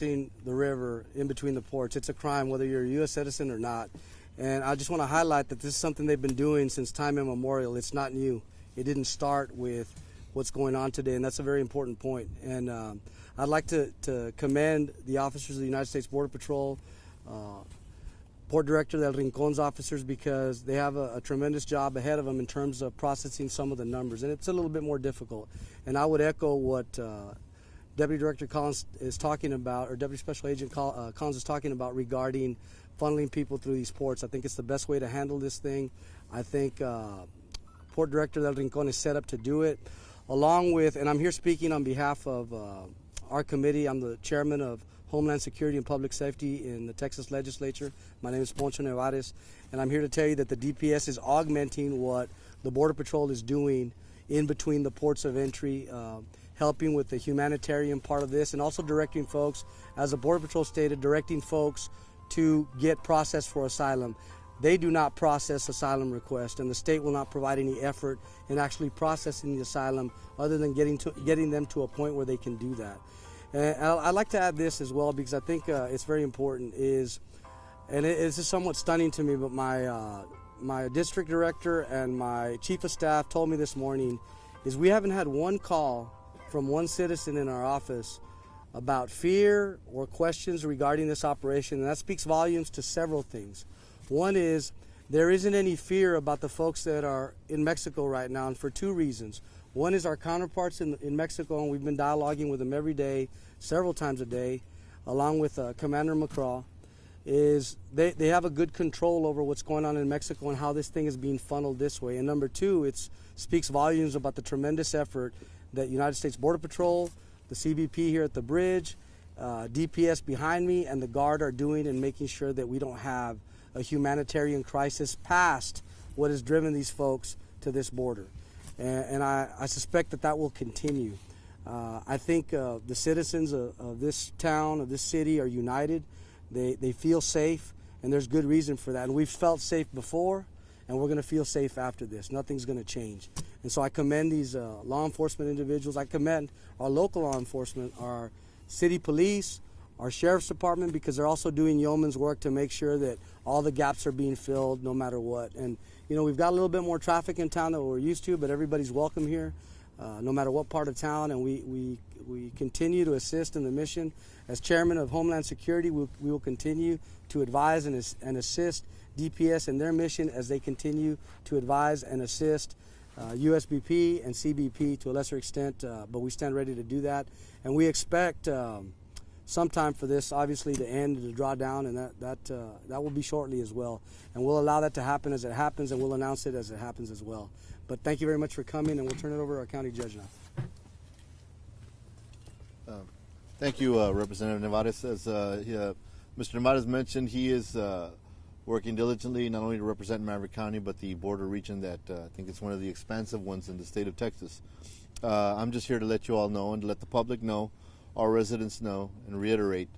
the river in between the ports. It's a crime whether you're a U.S. citizen or not. And I just want to highlight that this is something they've been doing since time immemorial. It's not new. It didn't start with what's going on today, and that's a very important point. And I'd like to commend the officers of the United States Border Patrol, Port Director Del Rincon's officers, because they have a tremendous job ahead of them in terms of processing some of the numbers, and it's a little bit more difficult. And I would echo what Deputy Director Collins is talking about, or Deputy Special Agent Collins is talking about regarding funneling people through these ports. I think it's the best way to handle this thing. I think Port Director Del Rincon is set up to do it, along with, and I'm here speaking on behalf of our committee. I'm the chairman of Homeland Security and Public Safety in the Texas Legislature. My name is Poncho Nevares, and I'm here to tell you that the DPS is augmenting what the Border Patrol is doing in between the ports of entry, helping with the humanitarian part of this, and also directing folks, as the Border Patrol stated, directing folks to get processed for asylum. They do not process asylum requests, and the state will not provide any effort in actually processing the asylum other than getting them to a point where they can do that. And I'd like to add this as well, because I think it's very important, and it's somewhat stunning to me, but my district director and my chief of staff told me this morning is we haven't had one call from one citizen in our office about fear or questions regarding this operation, and that speaks volumes to several things. One is there isn't any fear about the folks that are in Mexico right now, and for two reasons. One is our counterparts in Mexico, and we've been dialoguing with them every day, several times a day, along with Commander McCraw, is they have a good control over what's going on in Mexico and how this thing is being funneled this way. And number two, it speaks volumes about the tremendous effort that United States Border Patrol, the CBP here at the bridge, DPS behind me, and the Guard are doing in making sure that we don't have a humanitarian crisis past what has driven these folks to this border. And I suspect that will continue. I think the citizens of this town, of this city, are united. They feel safe, and there's good reason for that. And we've felt safe before, and we're going to feel safe after this. Nothing's going to change. And so I commend these law enforcement individuals. I commend our local law enforcement, our city police, our sheriff's department, because they're also doing yeoman's work to make sure that all the gaps are being filled no matter what. And, you know, we've got a little bit more traffic in town than we're used to, but everybody's welcome here, no matter what part of town, and we continue to assist in the mission. As chairman of Homeland Security, we will continue to advise and assist DPS in their mission as they continue to advise and assist USBP and CBP to a lesser extent, but we stand ready to do that. And we expect sometime for this, obviously, to end and to draw down, and that will be shortly as well. And we'll allow that to happen as it happens, and we'll announce it as it happens as well. But thank you very much for coming, and we'll turn it over to our county judge now. Thank you, Representative Nevares. As Mr. Nevares mentioned, he is working diligently not only to represent Maverick County, but the border region that I think is one of the expansive ones in the state of Texas. I'm just here to let you all know and to let the public know, our residents know, and reiterate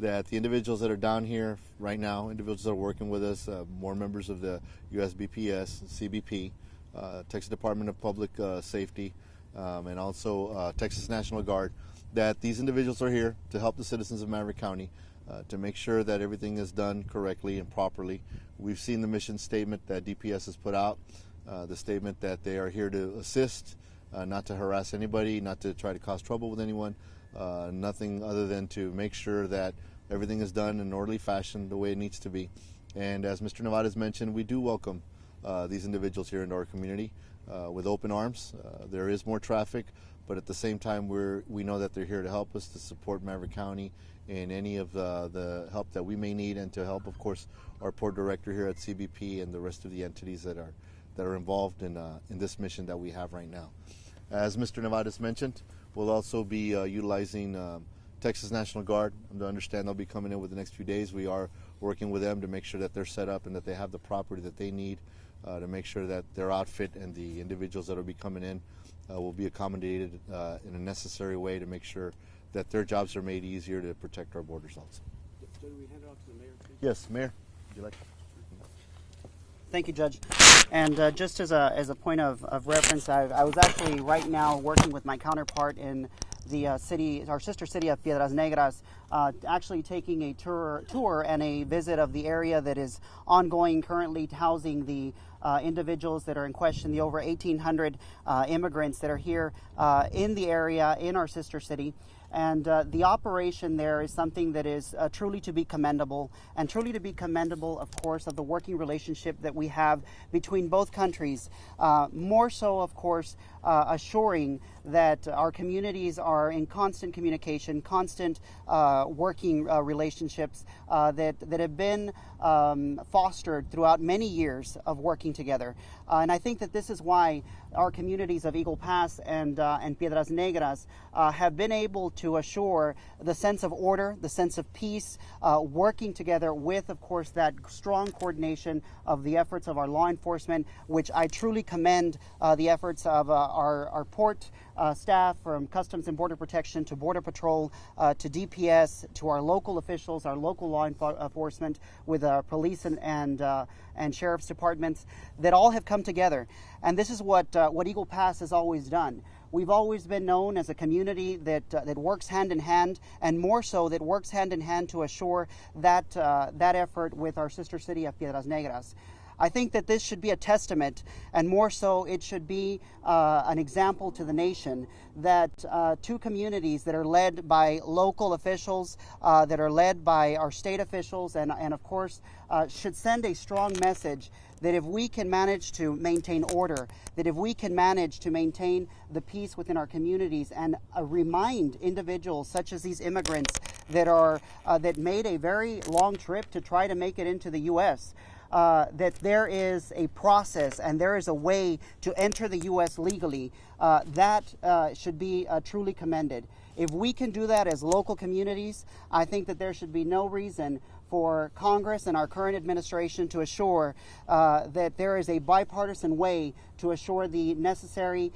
that the individuals that are down here right now, individuals that are working with us, more members of the USBPS, CBP, Texas Department of Public Safety, and also Texas National Guard, that these individuals are here to help the citizens of Maverick County, to make sure that everything is done correctly and properly. We've seen the mission statement that DPS has put out, the statement that they are here to assist, not to harass anybody, not to try to cause trouble with anyone, nothing other than to make sure that everything is done in an orderly fashion the way it needs to be. And as Mr. Nevares mentioned, we do welcome these individuals here into our community with open arms. There is more traffic, but at the same time we know that they're here to help us, to support Maverick County in any of the help that we may need, and to help, of course, our port director here at CBP and the rest of the entities that are involved in this mission that we have right now. As Mr. Nevares mentioned, we'll also be utilizing Texas National Guard. I understand they'll be coming in within the next few days. We are working with them to make sure that they're set up and that they have the property that they need to make sure that their outfit and the individuals that will be coming in will be accommodated in a necessary way to make sure that their jobs are made easier to protect our borders also. Did we hand it off to the mayor, please? Yes, Mayor, would you like? Thank you, Judge. And just as a point of reference, I was actually right now working with my counterpart in the city, our sister city of Piedras Negras, actually taking a tour and a visit of the area that is ongoing currently, housing the individuals that are in question, the over 1,800 immigrants that are here in the area in our sister city. And the operation there is something that is truly to be commendable, and truly to be commendable, of course, of the working relationship that we have between both countries. More so, of course, assuring that our communities are in constant communication, constant working relationships that have been fostered throughout many years of working together. And I think that this is why our communities of Eagle Pass and Piedras Negras have been able to assure the sense of order, the sense of peace, working together with, of course, that strong coordination of the efforts of our law enforcement, which I truly commend the efforts of our port staff, from Customs and Border Protection to Border Patrol to DPS, to our local officials, our local law enforcement with police and sheriff's departments, that all have come together. And this is what Eagle Pass has always done. We've always been known as a community that works hand in hand, and more so that works hand in hand to assure that effort with our sister city of Piedras Negras. I think that this should be a testament, and more so it should be an example to the nation, that two communities that are led by local officials, that are led by our state officials, and of course should send a strong message that if we can manage to maintain order, that if we can manage to maintain the peace within our communities, and remind individuals such as these immigrants that made a very long trip to try to make it into the U.S., that there is a process and there is a way to enter the U.S. legally, that should be truly commended. If we can do that as local communities, I think that there should be no reason for Congress and our current administration to assure that there is a bipartisan way to assure the necessary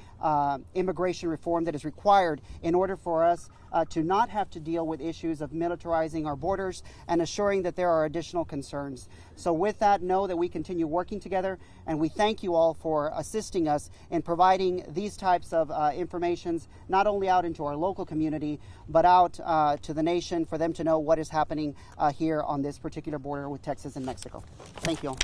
immigration reform that is required in order for us to not have to deal with issues of militarizing our borders and assuring that there are additional concerns. So with that, know that we continue working together, and we thank you all for assisting us in providing these types of informations, not only out into our local community, but out to the nation, for them to know what is happening here on this particular border with Texas and Mexico. Thank you all.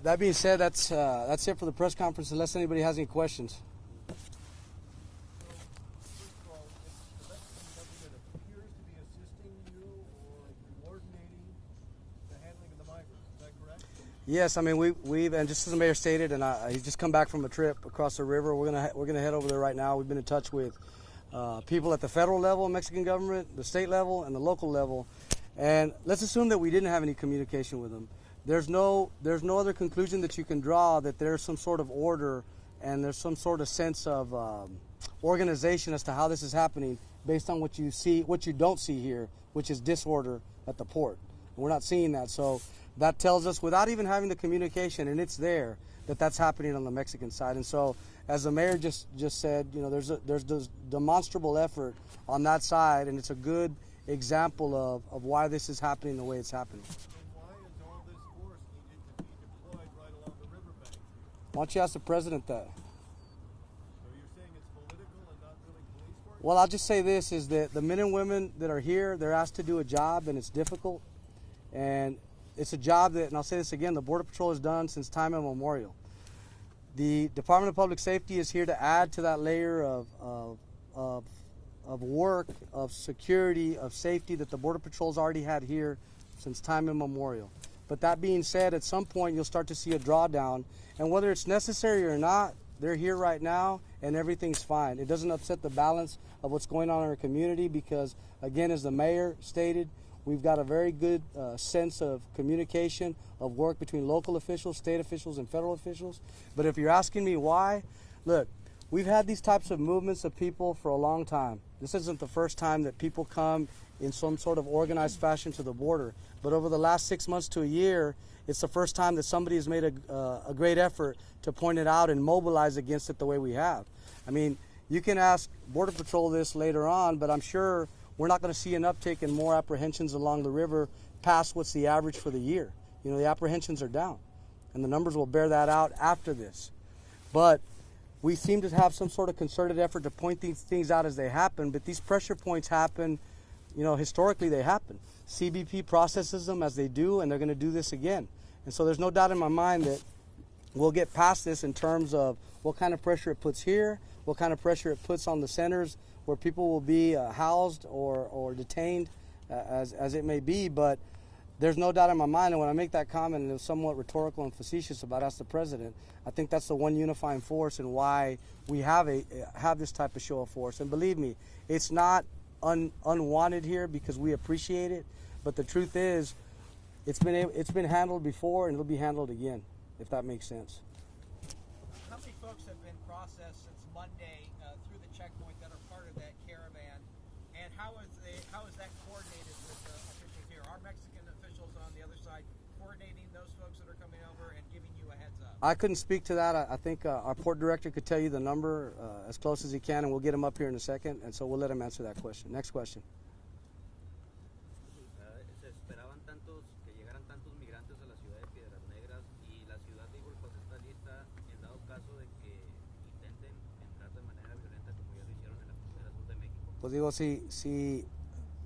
That being said, that's it for the press conference, unless anybody has any questions. Yes, I mean we've and just as the mayor stated, and he's just come back from a trip across the river. We're gonna head over there right now. We've been in touch with people at the federal level, Mexican government, the state level, and the local level. And let's assume that we didn't have any communication with them. There's no other conclusion that you can draw that there's some sort of order and there's some sort of sense of organization as to how this is happening, based on what you don't see here, which is disorder at the port. And we're not seeing that, so that tells us, without even having the communication, and it's there, that that's happening on the Mexican side. And so, as the mayor just said, you know, there's this demonstrable effort on that side, and it's a good example of why this is happening the way it's happening. Why don't you ask the president that? So you're saying it's political and not really police work? Well, I'll just say this, is that the men and women that are here, they're asked to do a job, and it's difficult. And it's a job that, and I'll say this again, the Border Patrol has done since time immemorial. The Department of Public Safety is here to add to that layer of work, of security, of safety that the Border Patrol's already had here since time immemorial. But that being said, at some point you'll start to see a drawdown, and whether it's necessary or not, they're here right now and everything's fine. It doesn't upset the balance of what's going on in our community because, again, as the mayor stated, we've got a very good sense of communication, of work between local officials, state officials, and federal officials. But if you're asking me why, look, we've had these types of movements of people for a long time. This isn't the first time that people come in some sort of organized fashion to the border. But over the last 6 months to a year, it's the first time that somebody has made a great effort to point it out and mobilize against it the way we have. I mean, you can ask Border Patrol this later on, but I'm sure we're not going to see an uptick in more apprehensions along the river past what's the average for the year. You know, the apprehensions are down, and the numbers will bear that out after this. But we seem to have some sort of concerted effort to point these things out as they happen, but these pressure points happen, historically they happen. CBP processes them as they do, and they're going to do this again. And so there's no doubt in my mind that we'll get past this in terms of what kind of pressure it puts here, what kind of pressure it puts on the centers where people will be housed or detained, as it may be. But there's no doubt in my mind, and when I make that comment, and it was somewhat rhetorical and facetious about us, the president, I think that's the one unifying force and why we have this type of show of force. And believe me, it's not unwanted here because we appreciate it. But the truth is, it's been handled before and it'll be handled again, if that makes sense. How many folks have been processed since Monday through the checkpoint that are part of that caravan, and how is that coordinated with the officials here? Are Mexican officials on the other side coordinating those folks that are coming over and giving you a heads up? I couldn't speak to that. I think our port director could tell you the number as close as he can, and we'll get him up here in a second, and so we'll let him answer that question. Next question. Se esperaban que llegaran tantos migrantes a la ciudad de Piedras Negras, y la ciudad de igual forma está lista en dado caso de que intenten entrar de manera violenta como ya lo hicieron en la frontera sur de México. Pues digo, sí,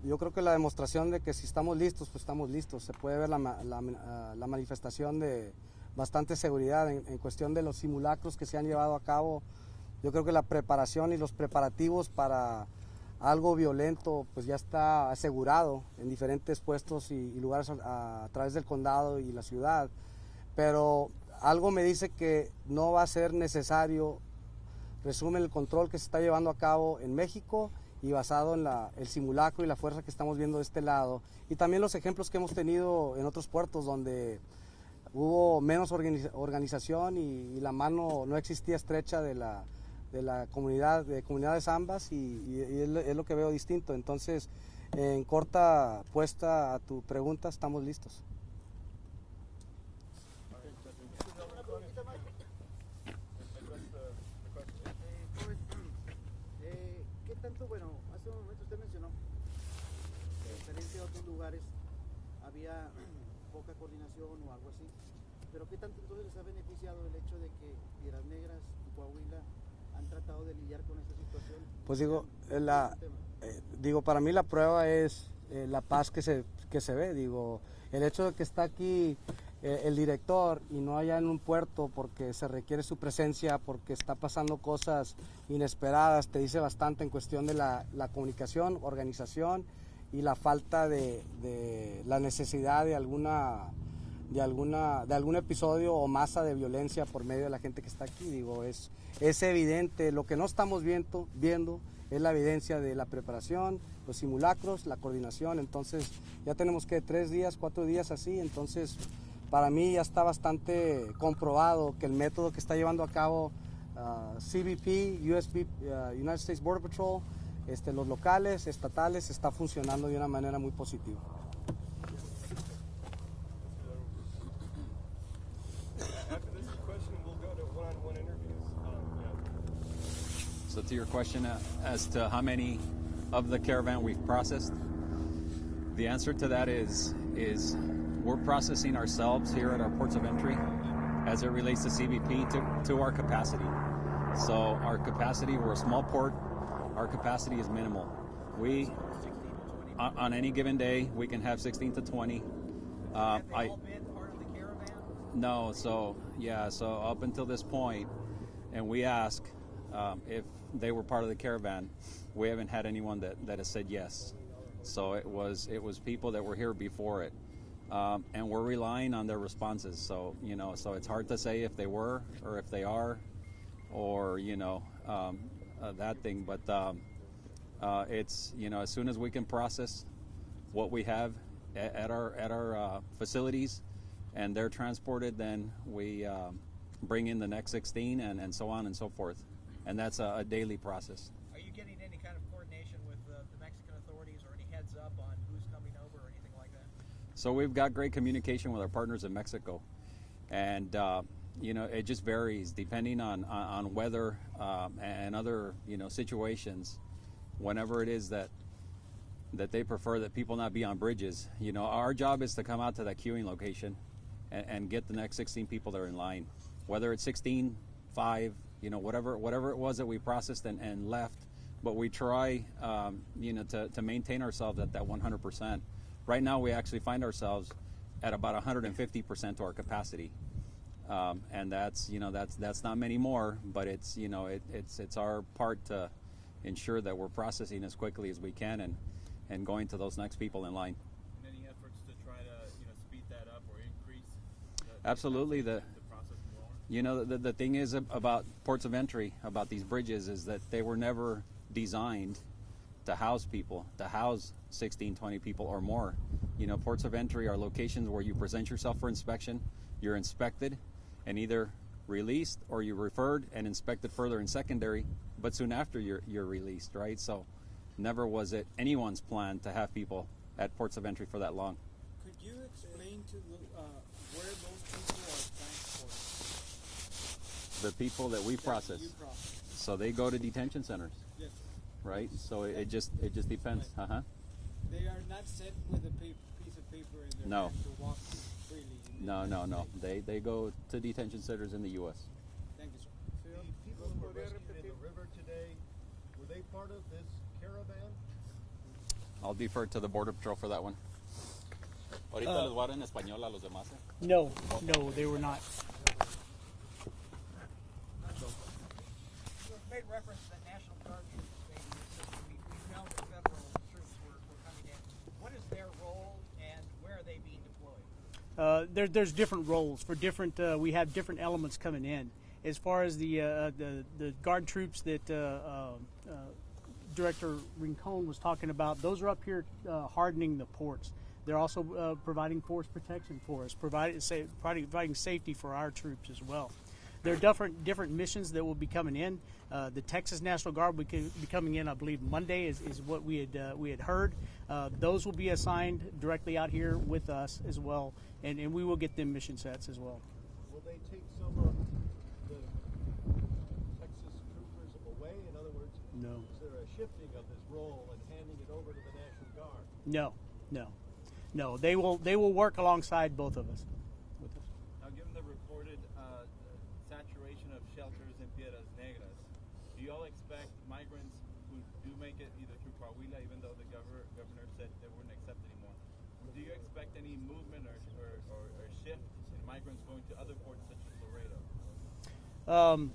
yo creo que la demostración de que si estamos listos, pues estamos listos. Se puede ver la manifestación de bastante seguridad en cuestión de los simulacros que se han llevado a cabo. Yo creo que la preparación y los preparativos para algo violento pues ya está asegurado en diferentes puestos y lugares a través del condado y la ciudad, pero algo me dice que no va a ser necesario, resumen el control que se está llevando a cabo en México y basado en el simulacro y la fuerza que estamos viendo de este lado, y también los ejemplos que hemos tenido en otros puertos donde hubo menos organización y la mano no existía estrecha de la comunidad, de comunidades ambas, y es lo que veo distinto. Entonces, en corta puesta a tu pregunta, estamos listos. ¿Qué tanto, bueno, hace un momento usted mencionó que diferente a otros lugares había poca coordinación o algo así, pero qué tanto entonces les ha beneficiado el hecho de que Piedras Negras y Coahuila han tratado de lidiar con esta situación? Pues digo, para mí la prueba es la paz que se ve. Digo, el hecho de que está aquí el director y no allá en un puerto porque se requiere su presencia, porque está pasando cosas inesperadas, te dice bastante en cuestión de la comunicación, organización y la falta de la necesidad de algún episodio o masa de violencia por medio de la gente que está aquí. Digo, es evidente. Lo que no estamos viendo es la evidencia de la preparación, los simulacros, la coordinación. Entonces ya tenemos que 3 días, 4 días así. Entonces para mí ya está bastante comprobado que el método que está llevando a cabo CBP, United States Border Patrol, los locales, estatales, está funcionando de una manera muy positiva. After this question, we'll go to one-on-one interviews. So to your question as to how many of the caravan we've processed, the answer to that is we're processing ourselves here at our ports of entry as it relates to CBP to our capacity. So our capacity, we're a small port, our capacity is minimal. We, on any given day, we can have 16 to 20. Have they all been part of the caravan? No, so up until this point, and we ask if they were part of the caravan, we haven't had anyone that has said yes. So it was people that were here before it, and we're relying on their responses. So so it's hard to say if they were or if they are, or that thing. But it's as soon as we can process what we have at our facilities, and they're transported, then we bring in the next 16 and so on and so forth. And that's a daily process. Are you getting any kind of coordination with the Mexican authorities, or any heads up on who's coming over or anything like that? So we've got great communication with our partners in Mexico, and it just varies depending on weather and other situations. Whenever it is that they prefer that people not be on bridges, our job is to come out to that queuing location and get the next 16 people that are in line, whether it's 16, 5, whatever it was that we processed and left. But we try, to maintain ourselves at that 100%. Right now, we actually find ourselves at about 150% to our capacity, and that's not many more. But it's our part to ensure that we're processing as quickly as we can and going to those next people in line. And any efforts to try to speed that up or increase? Absolutely. The process more? The thing is about ports of entry, about these bridges, is that they were never designed to house people, to house 16, 20 people or more. Ports of entry are locations where you present yourself for inspection, you're inspected, and either released or you're referred and inspected further in secondary, but soon after you're released, right? So never was it anyone's plan to have people at ports of entry for that long. Could you explain to where those people are transported? The people that we process. You process. So they go to detention centers. Yes. Right? So it just depends. Right. They are not set with a piece of paper in their No. hand to walk freely. No. They go to detention centers in the U.S. Thank you, sir. The people who were rescued in the river today, were they part of this caravan? I'll defer to the Border Patrol for that one. Ahorita les voy a dar en español a los demás. No, they were not. You made reference to that National Guard troops being in the system. We've known that federal troops were coming in. What is their role and where are they being deployed? There's different roles for different. We have different elements coming in. As far as the guard troops that Director Rincon was talking about, those are up here hardening the ports. They're also providing force protection for us, providing safety for our troops as well. There are different missions that will be coming in. The Texas National Guard will be coming in, I believe, Monday is what we had heard. Those will be assigned directly out here with us as well, and we will get them mission sets as well. Will they take some of the Texas troopers away? In other words, No. is there a shifting of this role and handing it over to the National Guard? No. They will work alongside both of us. Now, given the reported saturation of shelters in Piedras Negras, do you all expect migrants who do make it either through Coahuila, even though the governor said they wouldn't accept anymore, do you expect any movement or shift in migrants going to other ports such as Laredo?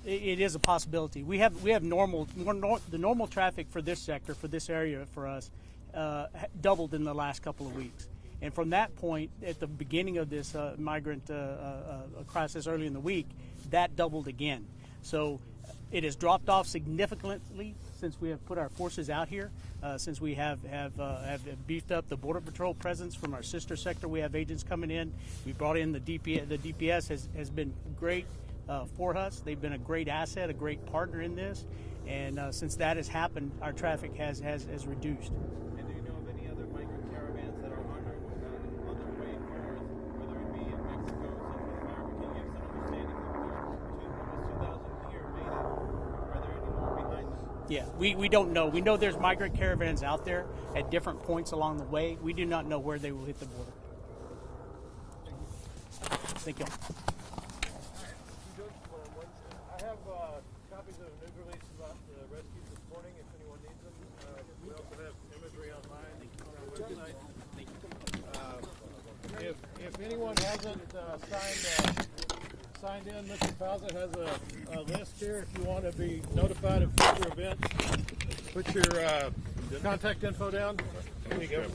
It is a possibility. We have the normal traffic for this sector, for this area for us, doubled in the last couple of weeks. And from that point, at the beginning of this migrant crisis early in the week, that doubled again. So it has dropped off significantly since we have put our forces out here, since we have beefed up the Border Patrol presence from our sister sector. We have agents coming in. We brought in the DPS. The DPS has been great for us. They've been a great asset, a great partner in this. And since that has happened, our traffic has reduced. And do you know of any other migrant caravans that are on their way north, whether it be in Mexico, Central America? Can you give some understanding of almost 2,000 here made it? Are there any more behind them? Yeah, we don't know. We know there's migrant caravans out there at different points along the way. We do not know where they will hit the border. Thank you. I have copies of a news release about the rescues this morning if anyone needs them. We also have imagery online on our website. If anyone hasn't signed in, Mr. Fauza has a list here. If you want to be notified of future events, put your contact info down. Here you go.